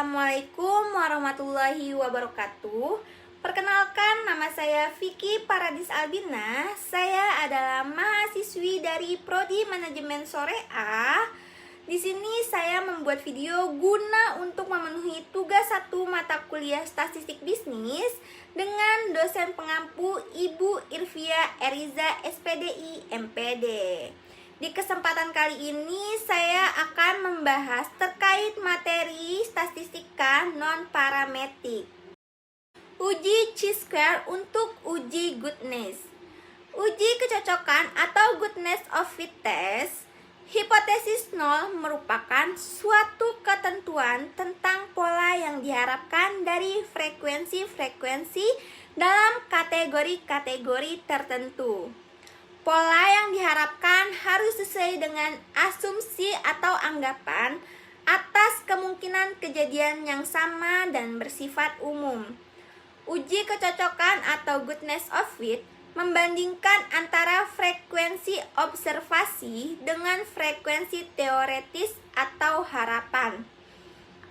Assalamualaikum warahmatullahi wabarakatuh. Perkenalkan, nama saya Vicky Paradis Albina. Saya adalah mahasiswi dari Prodi Manajemen Syariah. Di sini saya membuat video guna untuk memenuhi tugas 1 mata kuliah Statistik Bisnis dengan dosen pengampu Ibu Irvia Eriza SPDI MPD. Di kesempatan kali ini saya akan membahas terkait materi statistika non-parametrik. Uji chi-square untuk uji goodness. Uji kecocokan atau goodness of fit test. Hipotesis nol merupakan suatu ketentuan tentang pola yang diharapkan dari frekuensi-frekuensi dalam kategori-kategori tertentu. Pola yang diharapkan harus sesuai dengan asumsi atau anggapan atas kemungkinan kejadian yang sama dan bersifat umum. Uji kecocokan atau goodness of fit membandingkan antara frekuensi observasi dengan frekuensi teoretis atau harapan.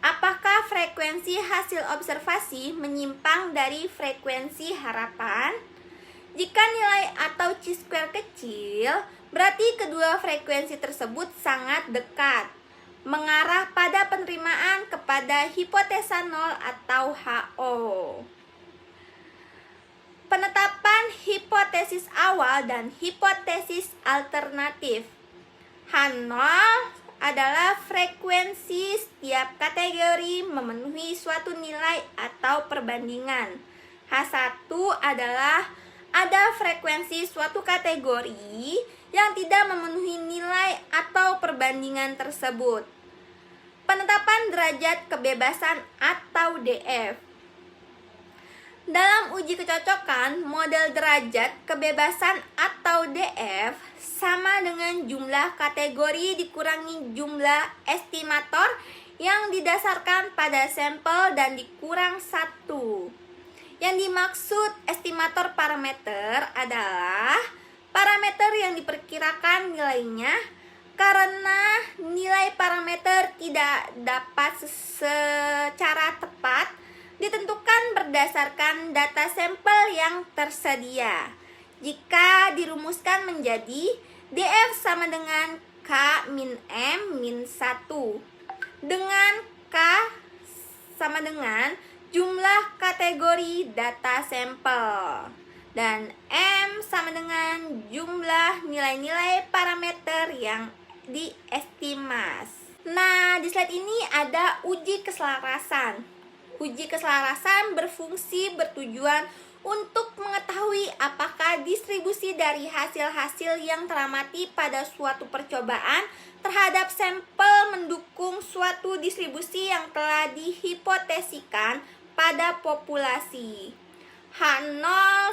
Apakah frekuensi hasil observasi menyimpang dari frekuensi harapan? Jika nilai atau chi-square kecil, berarti kedua frekuensi tersebut sangat dekat, mengarah pada penerimaan kepada hipotesa nol atau HO. Penetapan hipotesis awal dan hipotesis alternatif. H0 adalah frekuensi setiap kategori memenuhi suatu nilai atau perbandingan. H1 adalah ada frekuensi suatu kategori yang tidak memenuhi nilai atau perbandingan tersebut. Penetapan derajat kebebasan atau DF. Dalam uji kecocokan, model derajat kebebasan atau DF sama dengan jumlah kategori dikurangi jumlah estimator yang didasarkan pada sampel dan dikurang 1. Yang dimaksud estimator parameter adalah parameter yang diperkirakan nilainya karena nilai parameter tidak dapat secara tepat ditentukan berdasarkan data sampel yang tersedia. Jika dirumuskan menjadi DF sama dengan K min M min 1, dengan K sama dengan jumlah kategori data sampel, dan M sama dengan jumlah nilai-nilai parameter yang diestimasi. Nah, di slide ini ada uji keselarasan. Uji keselarasan bertujuan untuk mengetahui apakah distribusi dari hasil-hasil yang teramati pada suatu percobaan terhadap sampel mendukung suatu distribusi yang telah dihipotesikan pada populasi. H0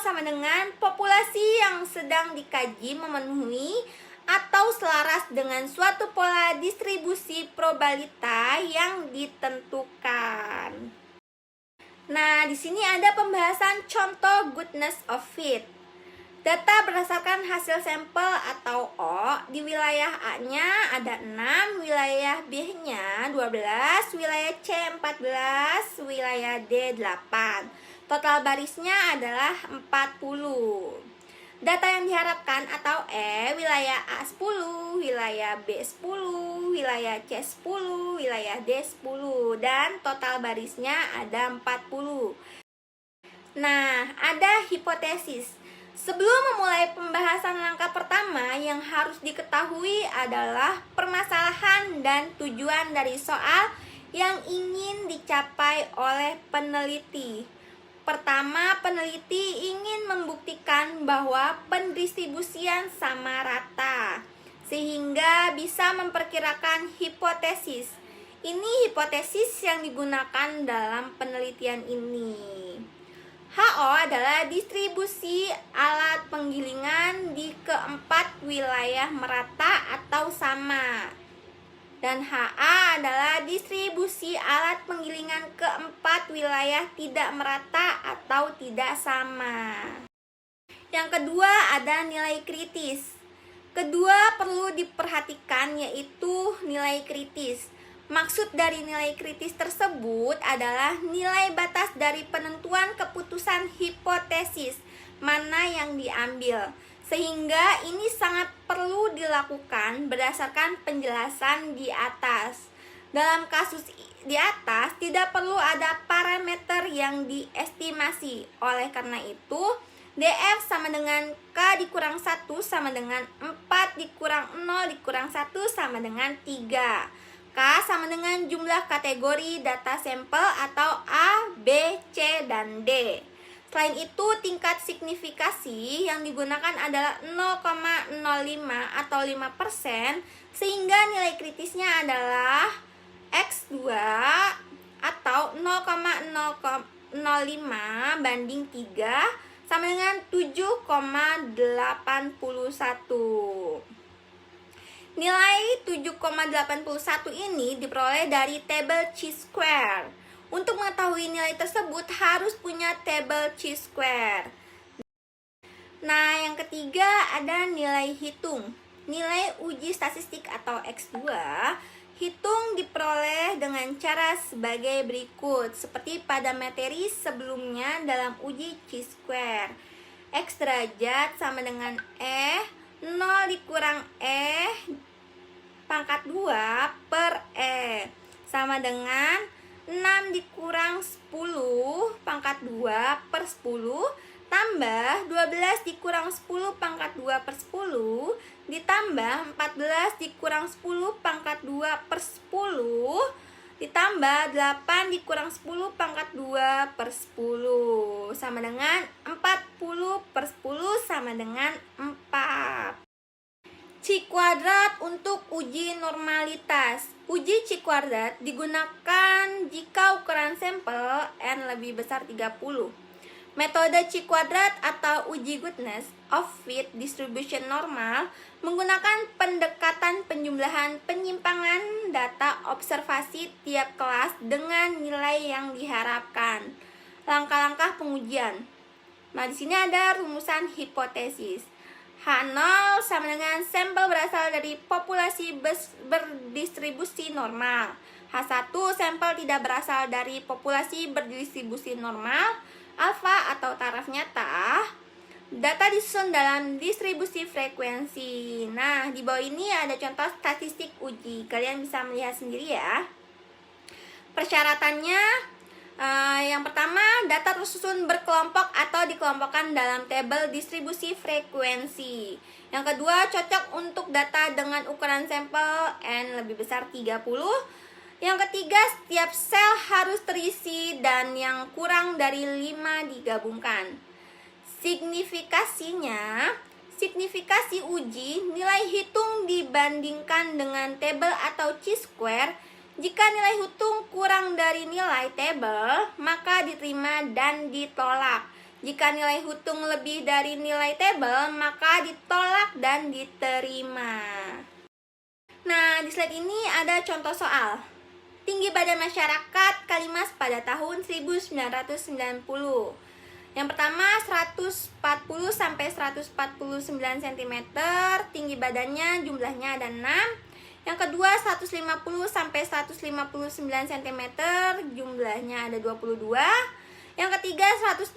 sama dengan populasi yang sedang dikaji memenuhi atau selaras dengan suatu pola distribusi probabilitas yang ditentukan. Nah, di sini ada pembahasan contoh goodness of fit. Data berdasarkan hasil sampel atau O, di wilayah A-nya ada 6, wilayah B-nya 12, wilayah C 14, wilayah D 8. Total barisnya adalah 40. Data yang diharapkan atau E, wilayah A 10, wilayah B 10, wilayah C 10, wilayah D 10, dan total barisnya ada 40. Nah, ada hipotesis. Sebelum memulai pembahasan langkah pertama yang harus diketahui adalah permasalahan dan tujuan dari soal yang ingin dicapai oleh peneliti. Pertama, peneliti ingin membuktikan bahwa pendistribusian sama rata, sehingga bisa memperkirakan hipotesis. Ini hipotesis yang digunakan dalam penelitian ini. HO adalah distribusi alat penggilingan di keempat wilayah merata atau sama. Dan HA adalah distribusi alat penggilingan keempat wilayah tidak merata atau tidak sama. Yang kedua ada nilai kritis. Kedua perlu diperhatikan yaitu nilai kritis. Maksud dari nilai kritis tersebut adalah nilai batas dari penentuan keputusan hipotesis mana yang diambil. Sehingga ini sangat perlu dilakukan berdasarkan penjelasan di atas. Dalam kasus di atas tidak perlu ada parameter yang diestimasi. Oleh karena itu, DF sama dengan K dikurang 1 sama dengan 4 dikurang 0 dikurang 1 sama dengan 3. K sama dengan jumlah kategori data sampel atau A, B, C, dan D. Selain itu, tingkat signifikasi yang digunakan adalah 0,05 atau 5%, sehingga nilai kritisnya adalah X2 atau 0,005 banding 3 sama dengan 7,81. Nilai 7,81 ini diperoleh dari tabel chi-square. Untuk mengetahui nilai tersebut harus punya tabel chi-square. Nah, yang ketiga ada nilai hitung. Nilai uji statistik atau X2 hitung diperoleh dengan cara sebagai berikut, seperti pada materi sebelumnya dalam uji chi-square. X derajat sama dengan 0 dikurang pangkat 2 per sama dengan 6 dikurang 10 pangkat 2 per 10 tambah 12 dikurang 10 pangkat 2 per 10 ditambah 14 dikurang 10 pangkat 2 per 10 ditambah 8 dikurang 10 pangkat 2 per 10 sama dengan 40 per 10 sama dengan 4. Chi kuadrat untuk uji normalitas. Uji Chi kuadrat digunakan jika ukuran sampel N lebih besar 30. Metode Chi kuadrat atau uji goodness of fit distribution normal menggunakan pendekatan penjumlahan penyimpangan data observasi tiap kelas dengan nilai yang diharapkan. Langkah-langkah pengujian. Nah, di sini ada rumusan hipotesis. H0 sama dengan sampel berasal dari populasi berdistribusi normal. H1 sampel tidak berasal dari populasi berdistribusi normal. Alfa atau taraf nyata. Data disusun dalam distribusi frekuensi. Nah, di bawah ini ada contoh statistik uji. Kalian bisa melihat sendiri ya. Persyaratannya yang pertama, data tersusun berkelompok atau dikelompokkan dalam tabel distribusi frekuensi. Yang kedua, cocok untuk data dengan ukuran sampel N lebih besar 30. Yang ketiga, setiap sel harus terisi dan yang kurang dari 5 digabungkan. Signifikasi uji nilai hitung dibandingkan dengan tabel atau chi-square. Jika nilai hitung kurang dari nilai tabel, maka diterima dan ditolak. Jika nilai hitung lebih dari nilai tabel, maka ditolak dan diterima. Nah, di slide ini ada contoh soal. Tinggi badan masyarakat Kalimas pada tahun 1990. Yang pertama 140 sampai 149 cm, tinggi badannya jumlahnya ada 6. Yang kedua 150 sampai 159 cm, jumlahnya ada 22. Yang ketiga 160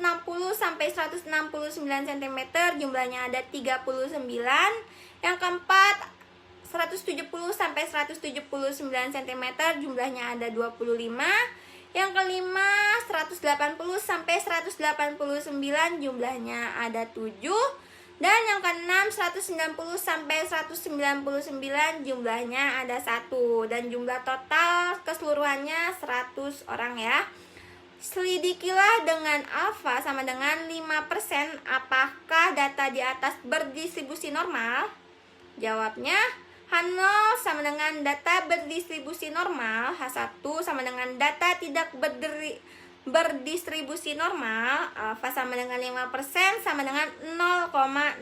sampai 169 cm, jumlahnya ada 39. Yang keempat 170 sampai 179 cm, jumlahnya ada 25. Yang kelima 180 sampai 189, jumlahnya ada 7. Dan yang keenam 190 sampai 199, jumlahnya ada 1. Dan jumlah total keseluruhannya 100 orang ya. Selidikilah dengan alfa sama dengan 5%, apakah data di atas berdistribusi normal? Jawabnya H0 sama dengan data berdistribusi normal, H1 sama dengan data tidak berdistribusi normal, alfa sama dengan 5% sama dengan 0,05.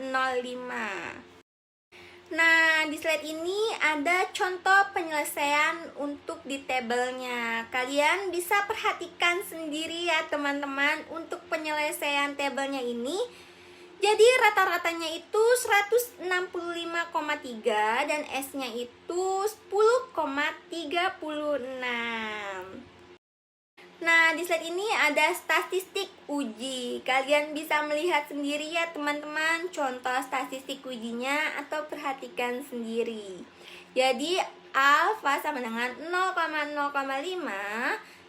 Nah, di slide ini ada contoh penyelesaian untuk di tabelnya. Kalian bisa perhatikan sendiri ya teman-teman untuk penyelesaian tabelnya ini. Jadi rata-ratanya itu 165,3 dan S-nya itu 10,36. Nah, di slide ini ada statistik uji. Kalian bisa melihat sendiri ya teman-teman contoh statistik ujinya atau perhatikan sendiri. Jadi, alfa sama dengan 0,0,5,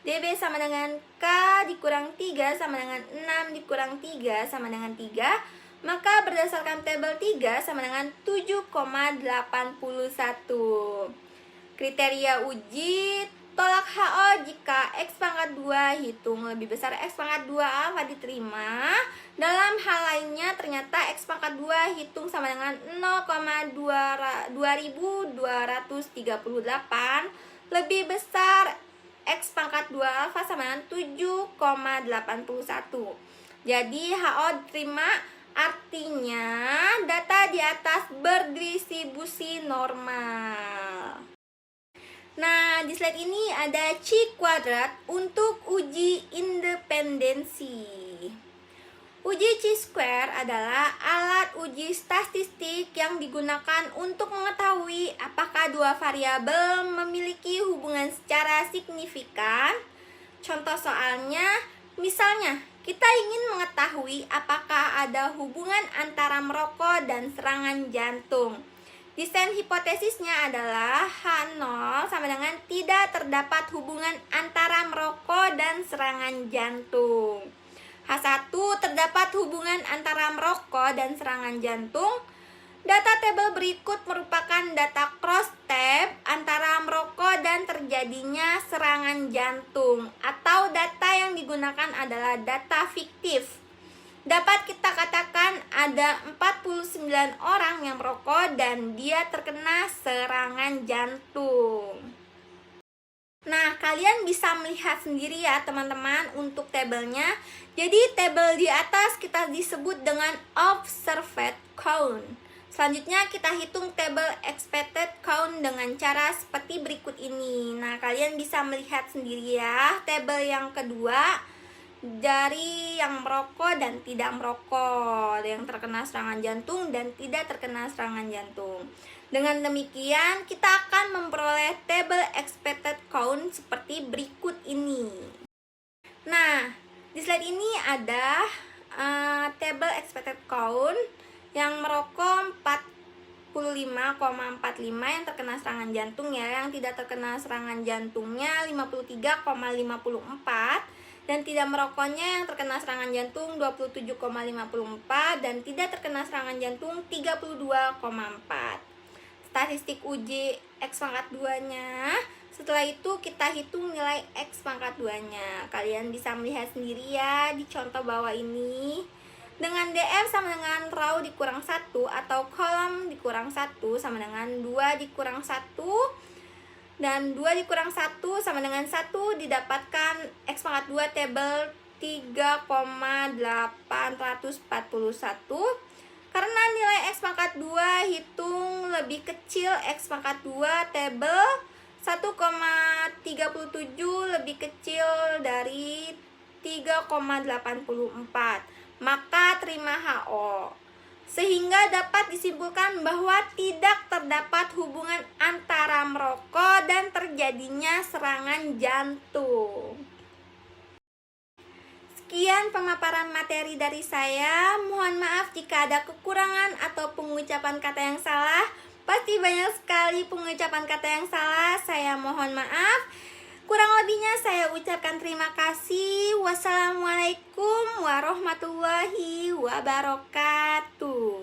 DB sama dengan K dikurang 3 sama dengan 6 dikurang 3 sama dengan 3. Maka berdasarkan tabel 3 sama dengan 7,81. Kriteria uji tolak HO jika X pangkat 2 hitung lebih besar X pangkat 2 alfa diterima. Dalam hal lainnya ternyata X pangkat 2 hitung sama dengan 0,2238 lebih besar X pangkat 2 alfa sama dengan 7,81. Jadi HO diterima, artinya data di atas berdistribusi normal. Nah, di slide ini ada C kuadrat untuk uji independensi. Uji chi-square adalah alat uji statistik yang digunakan untuk mengetahui apakah dua variabel memiliki hubungan secara signifikan. Contoh soalnya, misalnya kita ingin mengetahui apakah ada hubungan antara merokok dan serangan jantung. Desain hipotesisnya adalah H0 sama dengan tidak terdapat hubungan antara merokok dan serangan jantung. H1 terdapat hubungan antara merokok dan serangan jantung. Data tabel berikut merupakan data cross-tab antara merokok dan terjadinya serangan jantung, atau data yang digunakan adalah data fiktif. Dapat kita katakan ada 49 orang yang merokok dan dia terkena serangan jantung. Nah, kalian bisa melihat sendiri ya teman-teman untuk tabelnya. Jadi tabel di atas kita disebut dengan observed count. Selanjutnya kita hitung tabel expected count dengan cara seperti berikut ini. Nah, kalian bisa melihat sendiri ya tabel yang kedua dari yang merokok dan tidak merokok, yang terkena serangan jantung dan tidak terkena serangan jantung. Dengan demikian, kita akan memperoleh tabel expected count seperti berikut ini. Nah, di slide ini ada tabel expected count yang merokok 45,45, yang terkena serangan jantung ya, yang tidak terkena serangan jantungnya 53,54, dan tidak merokoknya yang terkena serangan jantung 27,54 dan tidak terkena serangan jantung 32,4. Statistik uji X pangkat 2-nya. Setelah itu kita hitung nilai X pangkat 2-nya. Kalian bisa melihat sendiri ya di contoh bawah ini. Dengan DF sama dengan row dikurang 1 atau kolom dikurang 1 sama dengan 2 dikurang 1. Dan 2 dikurang 1 sama dengan 1 didapatkan X pangkat 2 tabel 3,841. Karena nilai X pangkat 2 hitung lebih kecil X pangkat 2 tabel 1,37 lebih kecil dari 3,84. Maka terima HO. Sehingga dapat disimpulkan bahwa tidak terdapat hubungan antara merokok dan terjadinya serangan jantung. Sekian pemaparan materi dari saya. Mohon maaf jika ada kekurangan atau pengucapan kata yang salah. Pasti banyak sekali pengucapan kata yang salah. Saya mohon maaf. Kurang lebihnya saya ucapkan terima kasih. Wassalamualaikum warahmatullahi wabarakatuh.